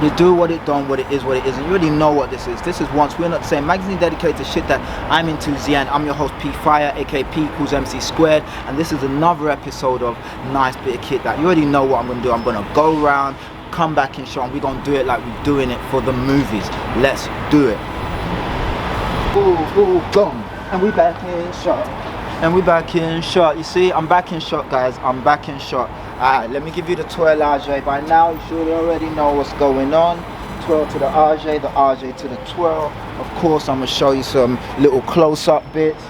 What it do, what it don't, what it is, what it isn't. You already know what this is. This is Once We're Not the Same. Magazine dedicated to shit that I'm into, Zian. I'm your host, P Fire, aka P equals MC squared. And this is another episode of Nice Bit of Kit that you already know what I'm going to do. I'm going to go around, come back and show, and we're going to do it like we're doing it for the movies. Let's do it. Ooh, gone. And we back in shot. And we back in shot. You see, I'm back in shot, guys. I'm back in shot. Alright, let me give you the twirl RJ. By now, you should already know what's going on. Twirl to the RJ to the twirl. Of course, I'm going to show you some little close-up bits.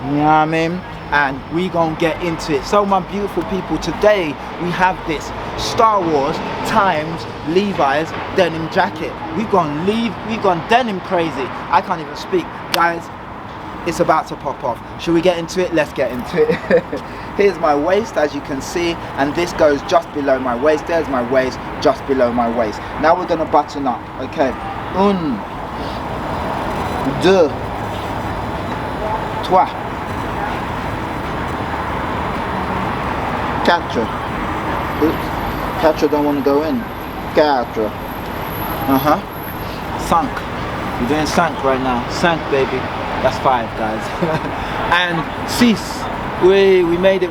You know what I mean? And we going to get into it. So, my beautiful people, today we have this Star Wars times Levi's denim jacket. We've gone denim crazy. I can't even speak. Guys, it's about to pop off. Should we get into it? Let's get into it. Here's my waist, as you can see, and this goes just below my waist. There's my waist, just below my waist. Now we're gonna button up. Okay. 1, 2, 3, 4. Oops. 4 don't want to go in. 4. 5. We're doing 5 right now. 5, baby. That's 5, guys. And 6. We made it.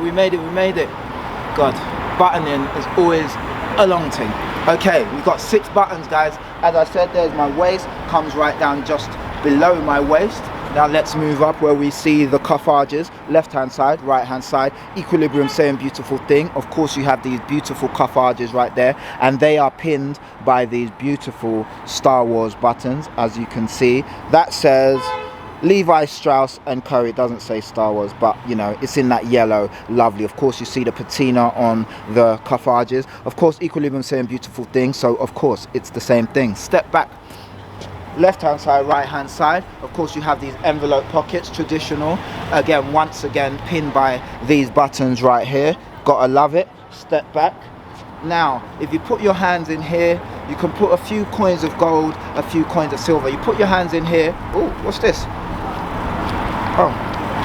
God, buttoning is always a long thing. Okay, we've got 6 buttons, guys. As I said, there's my waist, comes right down just below my waist. Now let's move up where we see the cuff arches, left hand side, right hand side, equilibrium, same beautiful thing. Of course, you have these beautiful cuff arches right there, and they are pinned by these beautiful Star Wars buttons, as you can see. That says Levi Strauss and Co. It doesn't say Star Wars, but you know, it's in that yellow. Lovely. Of course, you see the patina on the cuff arches. Of course, equilibrium, same beautiful thing. So of course, it's the same thing. Step back. Left hand side, right hand side. Of course, you have these envelope pockets, traditional. Again, once again, pinned by these buttons right here. Gotta love it. Step back. Now, if you put your hands in here, you can put a few coins of gold, a few coins of silver. You put your hands in here. Oh, what's this? Oh,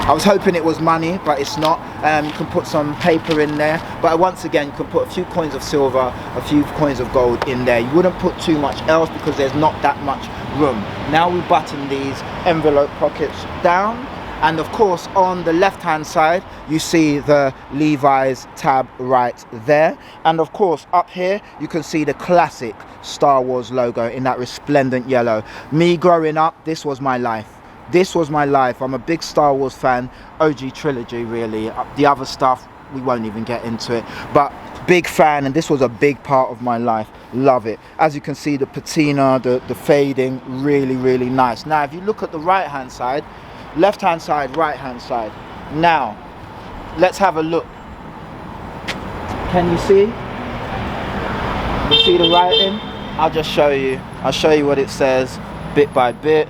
I was hoping it was money, but it's not. You can put some paper in there, but once again, you can put a few coins of silver, a few coins of gold in there. You wouldn't put too much else because there's not that much room. Now we button these envelope pockets down, and of course, on the left hand side, you see the Levi's tab right there. And of course, up here, you can see the classic Star Wars logo in that resplendent yellow. Me growing up, this was my life. This was my life. I'm a big Star Wars fan. OG trilogy, really. The other stuff, we won't even get into it. But big fan, and this was a big part of my life. Love it. As you can see, the patina, the fading, really, really nice. Now, if you look at the right-hand side, left-hand side, right-hand side. Now, let's have a look. Can you see? You see the writing? I'll just show you. I'll show you what it says bit by bit.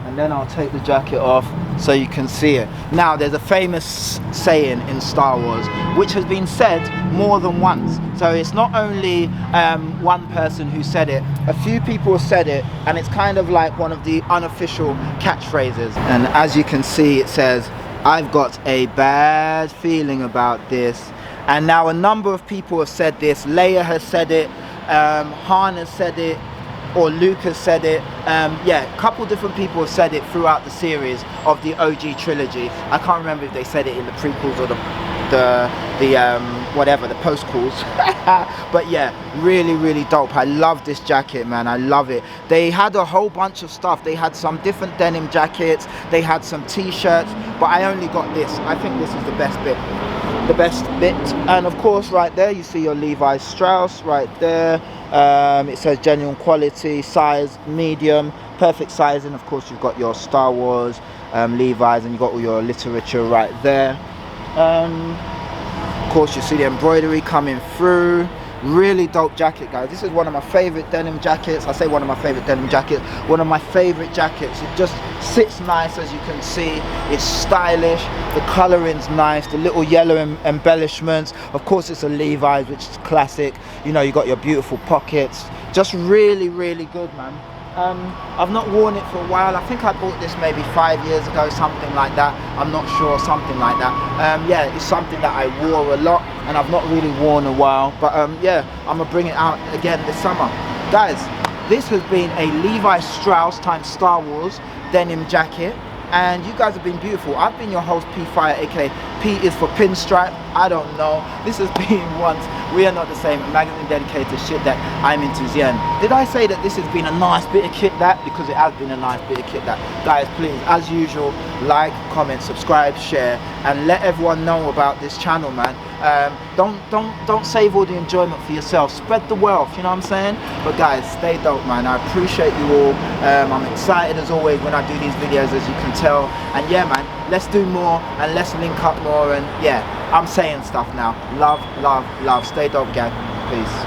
And then I'll take the jacket off so you can see it. Now, there's a famous saying in Star Wars which has been said more than once. So it's not only one person who said it. A few people have said it, and it's kind of like one of the unofficial catchphrases. And as you can see, it says, "I've got a bad feeling about this." And now a number of people have said this. Leia has said it, Han has said it, or Luke has said it. Yeah, a couple different people have said it throughout the series of the OG trilogy. I can't remember if they said it in the prequels or the whatever, the postquels. But yeah, really, really dope. I love this jacket, man. I love it. They had a whole bunch of stuff. They had some different denim jackets. They had some t-shirts, but I only got this. I think this is the best bit. The best bit. And of course, right there, you see your Levi Strauss right there. It says genuine quality, size medium, perfect sizing. Of course, you've got your Star Wars Levi's, and you've got all your literature right there. Of course, you see the embroidery coming through. Really dope jacket, guys. This is one of my favorite denim jackets. I say one of my favorite denim jackets. One of my favorite jackets. It just sits nice, as you can see. It's stylish. The coloring's nice. The little yellow embellishments. Of course, it's a Levi's, which is classic. You know, you got your beautiful pockets. Just really, really good, man. I've not worn it for a while. I think I bought this maybe 5 years ago, something like that. I'm not sure, something like that. Yeah, it's something that I wore a lot, and I've not really worn a while. But yeah, I'm gonna bring it out again this summer. Guys, this has been a Levi Strauss times Star Wars denim jacket, and you guys have been beautiful. I've been your host, P Fire, aka P is for pinstripe. I don't know. This has been once We Are Not the Same, a magazine dedicated to shit that I'm into. Zen. Did I say that this has been a nice bit of kit that? Because it has been a nice bit of kit that. Guys, please, as usual, like, comment, subscribe, share, and let everyone know about this channel, man. Don't save all the enjoyment for yourself. Spread the wealth, you know what I'm saying? But guys, stay dope, man. I appreciate you all. I'm excited as always when I do these videos, as you can tell. And yeah, man, let's do more and let's link up more. And yeah, I'm saying stuff now. Love, love, love. Stay dope, gang. Peace.